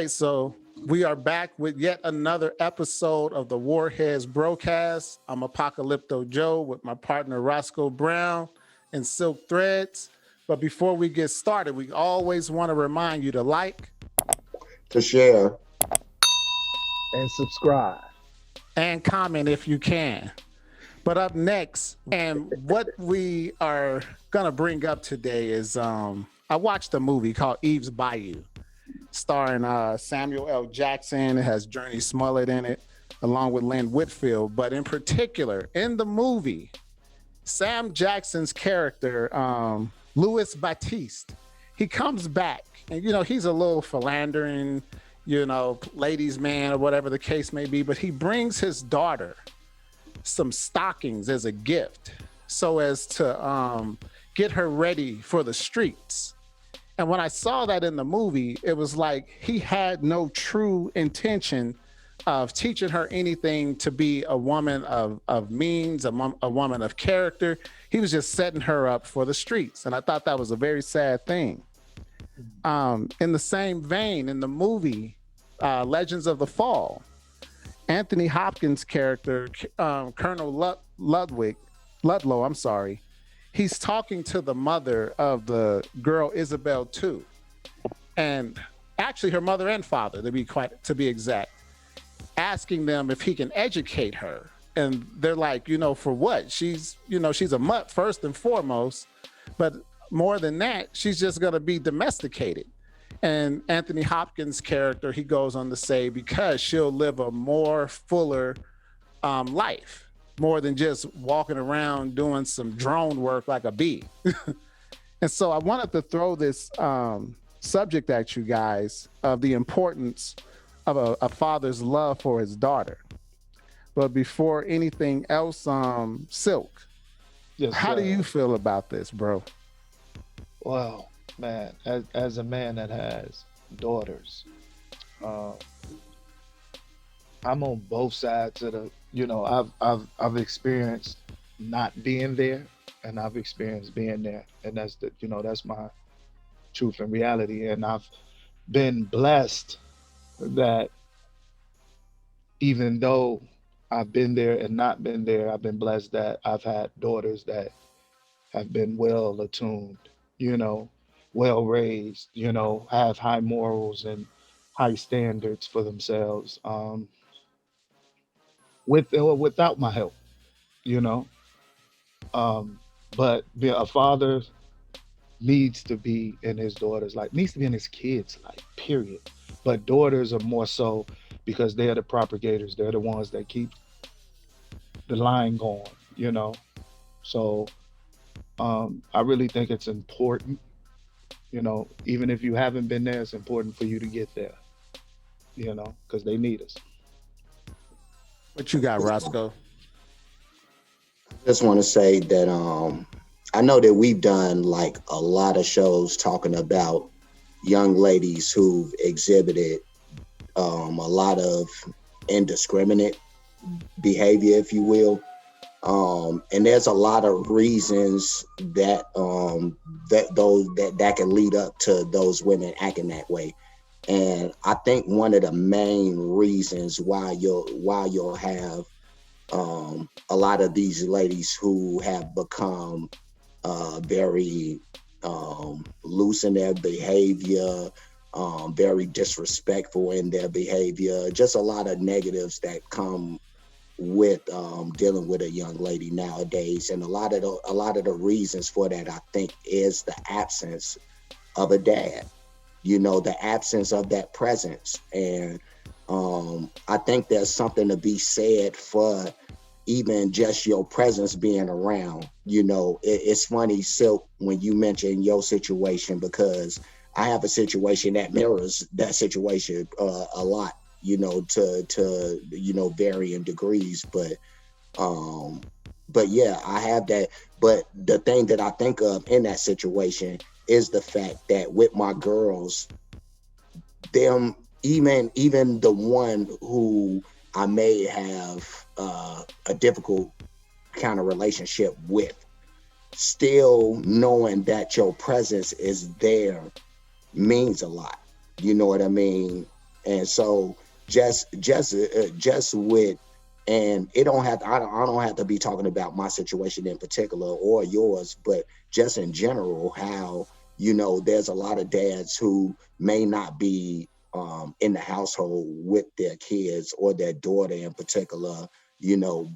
right, so we are back with yet another episode of the Warheads broadcast. I'm Apocalypto Joe with my partner Roscoe Brown and Silk Threads. But before we get started, we always want to remind you to like to share. and subscribe. and comment if you can. But up next, and what we are gonna bring up today is I watched a movie called Eve's Bayou, starring Samuel L. Jackson. It has Journey Smollett in it, along with Lynn Whitfield. But in particular, in the movie, Sam Jackson's character, Louis Batiste, he comes back, and he's a little philandering, ladies' man or whatever the case may be. But he brings his daughter some stockings as a gift, so as to get her ready for the streets. And when I saw that in the movie, it was like he had no true intention of teaching her anything to be a woman of means, a woman of character. He was just setting her up for the streets. And I thought that was a very sad thing. In the same vein, in the movie Legends of the Fall, Anthony Hopkins' character, Colonel Ludlow, I'm sorry, he's talking to the mother of the girl Isabel too, and actually her mother and father, to be exact, asking them if he can educate her. And they're like, for what? She's a mutt first and foremost, but more than that, she's just going to be domesticated. And Anthony Hopkins' character, he goes on to say, because she'll live a more fuller life, more than just walking around doing some drone work like a bee. And so I wanted to throw this subject at you guys of the importance of a father's love for his daughter. But before anything else, Silk, Yes, how do sir. you feel about this, bro? Well, man, as a man that has daughters, uh, I'm on both sides of the. I've experienced not being there, and I've experienced being there, and that's my truth and reality. And I've been blessed that even though I've been there and not been there, I've been blessed that I've had daughters that have been well attuned, you know, well raised, have high morals and high standards for themselves, with or without my help, you know. Um, but a father needs to be in his daughter's life, needs to be in his kids' life, period. But daughters are more so because they're the propagators, they're the ones that keep the line going. So I really think it's important, even if you haven't been there, it's important for you to get there, because they need us. What you got, Roscoe? Just want to say that I know that we've done like a lot of shows talking about young ladies who've exhibited a lot of indiscriminate behavior, if you will. And there's a lot of reasons that that can lead up to those women acting that way. And I think one of the main reasons why you'll have a lot of these ladies who have become very loose in their behavior, very disrespectful in their behavior, just a lot of negatives that come with dealing with a young lady nowadays. And a lot of the reasons for that, I think, is the absence of a dad, the absence of that presence. And I think there's something to be said for even just your presence being around. It's funny, Silk, when you mention your situation, because I have a situation that mirrors that situation a lot, to varying degrees. But yeah, I have that. But the thing that I think of in that situation is the fact that with my girls, them, even the one who I may have a difficult kind of relationship with, still knowing that your presence is there means a lot. You know what I mean? And so just with, and it don't have to, I don't have to be talking about my situation in particular or yours, but just in general, how, there's a lot of dads who may not be in the household with their kids or their daughter in particular,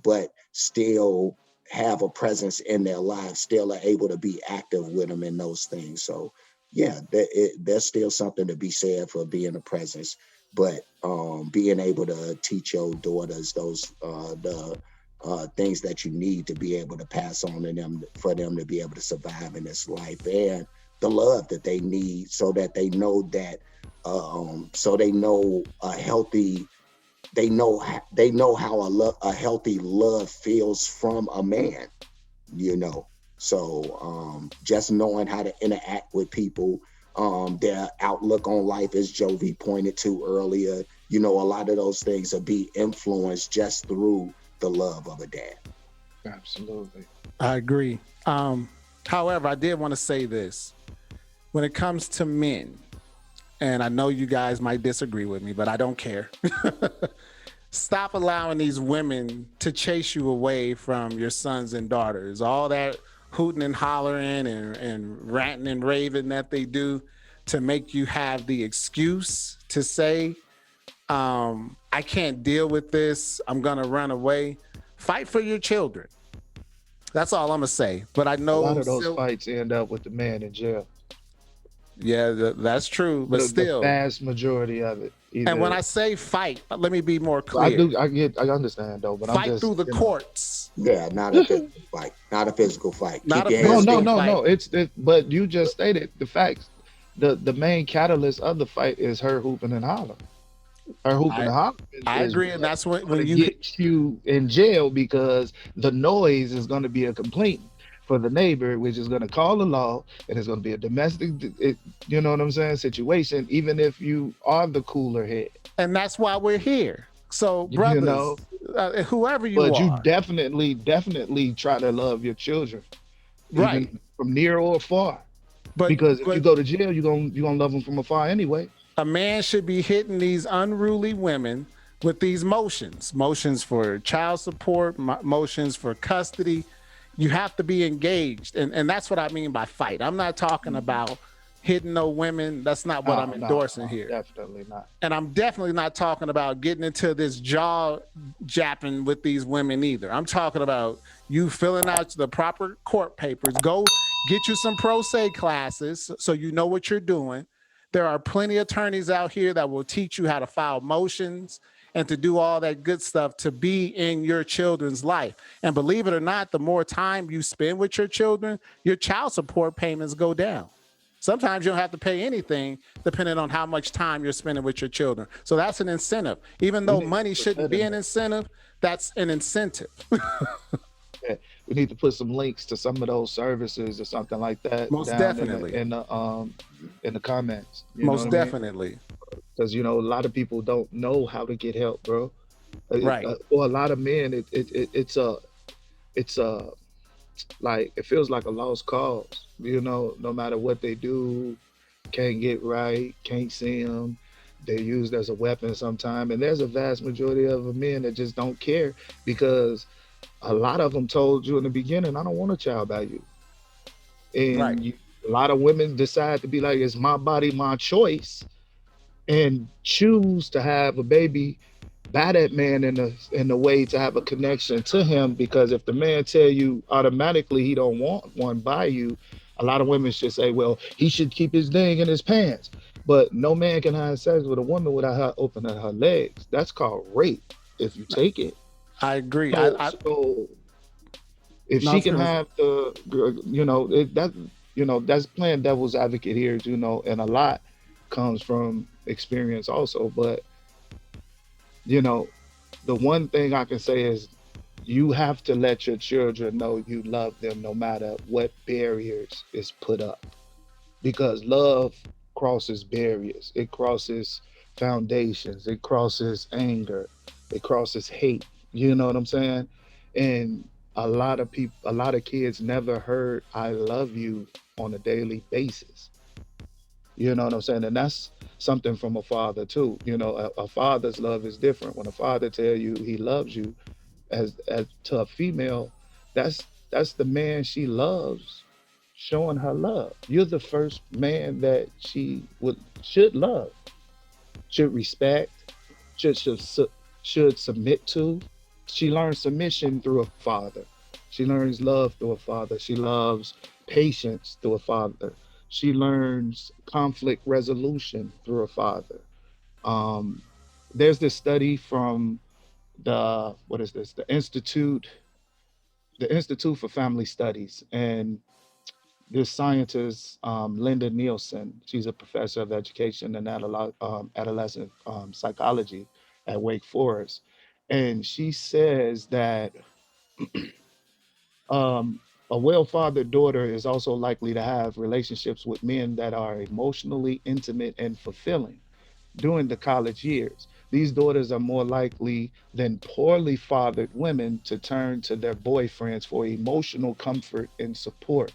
but still have a presence in their lives, still are able to be active with them in those things. So yeah, there's still something to be said for being a presence, but being able to teach your daughters those the things that you need to be able to pass on to them for them to be able to survive in this life, and the love that they need, so that they know that so they know a healthy, they know how a healthy love feels from a man, you know. So just knowing how to interact with people, their outlook on life, as Jovi pointed to earlier, a lot of those things will be influenced just through the love of a dad. Absolutely. I agree. However, I did want to say this when it comes to men, and I know you guys might disagree with me, but I don't care. Stop allowing these women to chase you away from your sons and daughters. All that hooting and hollering and ranting and raving that they do to make you have the excuse to say, I can't deal with this. I'm going to run away. Fight for your children. That's all I'm going to say. But I A lot know of those still, fights end up with the man in jail. yeah, that's true. But The still, vast majority of it, and when either. I say fight, let me be more Well, I clear. do, I understand though, but I'm Fight just, through the courts, Yeah, not a physical fight, not a physical fight. not Keep a your no, hands no, physical down. no, fight. no. But you just stated the facts. The main catalyst of the fight is her hooping and hollering. Her hooping I and hollering I is agree, and what's that's when going to you get you in jail because the noise is going to be a complaint for the neighbor, which is going to call the law, and it's going to be a domestic, you know what I'm saying, situation. Even if you are the cooler head, and that's why we're here. So, you know. brothers, whoever you But you are, definitely, definitely try to love your children, right? even from near or far. But Because if you but go to jail, you're gonna love them from afar anyway. a man should be hitting these unruly women with these motions for child support, motions for custody. You have to be engaged, and that's what I mean by fight. I'm not talking Mhm. about hitting no women. That's not what I'm No, no, endorsing no, here. definitely not. And I'm definitely not talking about getting into this jaw japping with these women either. I'm talking about you filling out the proper court papers. Go get you some pro se classes so you know what you're doing. There are plenty of attorneys out here that will teach you how to file motions and to do all that good stuff to be in your children's life. And believe it or not, the more time you spend with your children, your child support payments go down. Sometimes you don't have to pay anything depending on how much time you're spending with your children. So that's an incentive. Even We though need to money put shouldn't that be in an there. incentive, that's an incentive. Yeah, we need to put some links to some of those services or something like that Most down definitely. in the comments. You know what Most I mean? definitely. Because a lot of people don't know how to get help, bro. Right. For a lot of men, it's a like it feels like a lost cause. No matter what they do, can't get right, can't see them. They're used as a weapon sometime, and there's a vast majority of men that just don't care because a lot of them told you in the beginning, "I don't want a child by you," Right. and a lot of women decide to be like, "It's my body, my choice," and choose to have a baby by that man in a way to have a connection to him. Because if the man tell you automatically he don't want one by you, a lot of women should say, well, he should keep his ding in his pants. But no man can have sex with a woman without her opening her legs. That's called rape if you take it. I agree. So if No, I she was can gonna, have the, that's playing devil's advocate here, and a lot comes from experience also. But you know the one thing I can say is you have to let your children know you love them no matter what barriers is put up, because love crosses barriers, it crosses foundations, it crosses anger, it crosses hate. You know what I'm saying? And a lot of kids never heard I love you on a daily basis. You know what I'm saying? And something from a father too. You know, a father's love is different. When a father tell you he loves you, as to a female, that's the man she loves showing her love. You're the first man that she would should love, should respect, should submit to. She learns submission through a father. She learns love through a father. She loves patience through a father. She learns conflict resolution through a father. Um, there's this study from the what is this? The Institute for Family Studies, and this scientist, Linda Nielsen, she's a professor of education and adolescent psychology at Wake Forest. And she says that um, a well fathered daughter is also likely to have relationships with men that are emotionally intimate and fulfilling during the college years. These daughters are more likely than poorly fathered women to turn to their boyfriends for emotional comfort and support,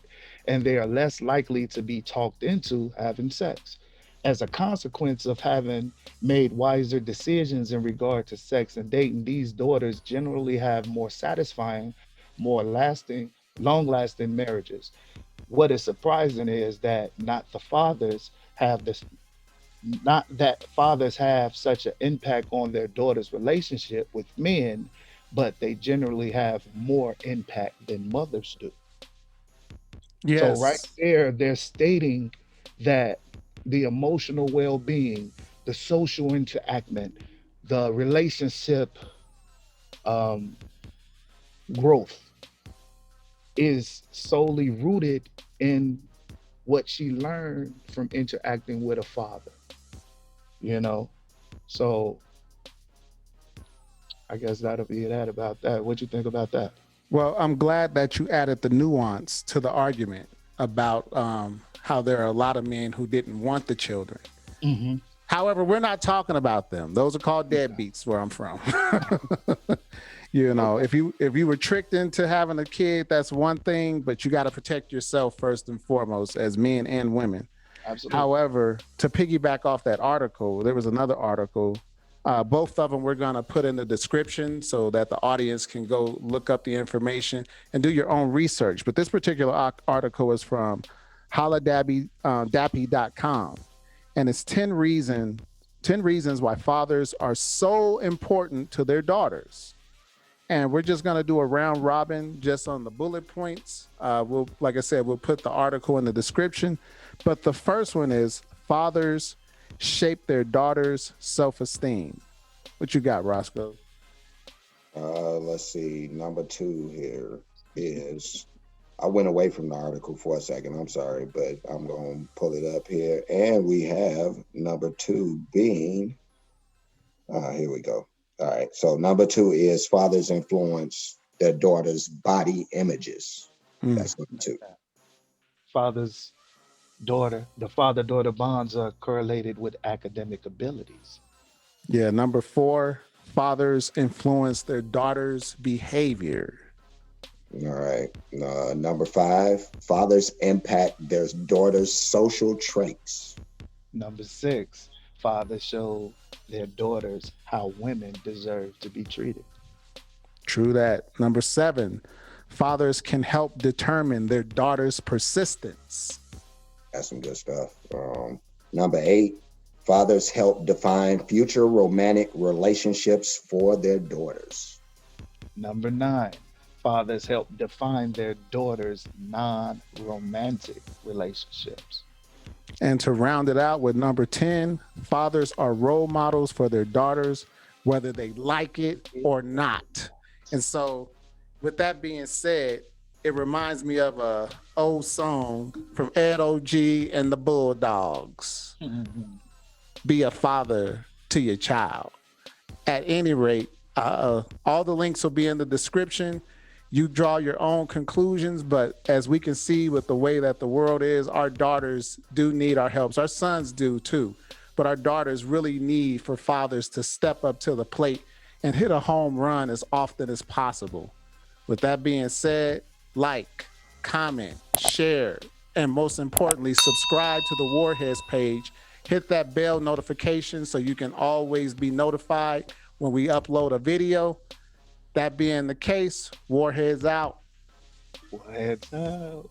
and they are less likely to be talked into having sex. As a consequence of having made wiser decisions in regard to sex and dating, these daughters generally have more satisfying, more lasting, long lasting marriages. What is surprising is that not the fathers have this not that fathers have such an impact on their daughter's relationship with men, but they generally have more impact than mothers do. So right Yes. there, they're stating that the emotional well-being, the social interactment, the relationship um, growth is solely rooted in what she learned from interacting with a father. You know, so I guess that'll be that about that. What you think about that? Well, I'm glad that you added the nuance to the argument about how there are a lot of men who didn't want the children. Hmm. However, we're not talking about them. Those are called Okay. deadbeats where I'm from. You know, Okay. if you were tricked into having a kid, that's one thing, but you got to protect yourself first and foremost as men and women. Absolutely. However, to piggyback off that article, there was another article. Both of them we're going to put in the description so that the audience can go look up the information and do your own research. But this particular article is from holodappy.com, and it's 10 reasons why fathers are so important to their daughters. And we're just going to do a round robin just on the bullet points. Like I said, we'll put the article in the description. But the first one is fathers shape their daughters' self esteem. What you got, Roscoe? Let's see. Number two here is I went away from the article for a second. I'm sorry, but I'm going to pull it up here. And we have number two being, here we go. All right. So number two is fathers influence their daughters' body images. Mm. That's number two. Father's the father daughter bonds are correlated with academic abilities. Yeah. Number four, fathers influence their daughters' behavior. All right. Number five, fathers impact their daughters' social traits. Number six, fathers show their daughters how women deserve to be treated. True that. Number seven, fathers can help determine their daughter's persistence. That's some good stuff. Number eight, fathers help define future romantic relationships for their daughters. Number nine, fathers help define their daughters' non romantic relationships. And to round it out with number 10, fathers are role models for their daughters, whether they like it or not. And so, with that being said, it reminds me of a old song from Ed OG and the Bulldogs. Mhm. Be a father to your child. At any rate, all the links will be in the description. You draw your own conclusions, but as we can see with the way that the world is, our daughters do need our helps. Our sons do too, but our daughters really need for fathers to step up to the plate and hit a home run as often as possible. With that being said, like, comment, share, and most importantly, subscribe to the Warheads page Hit that bell notification so you can always be notified when we upload a video. That being the case, Warheads out. Warheads out.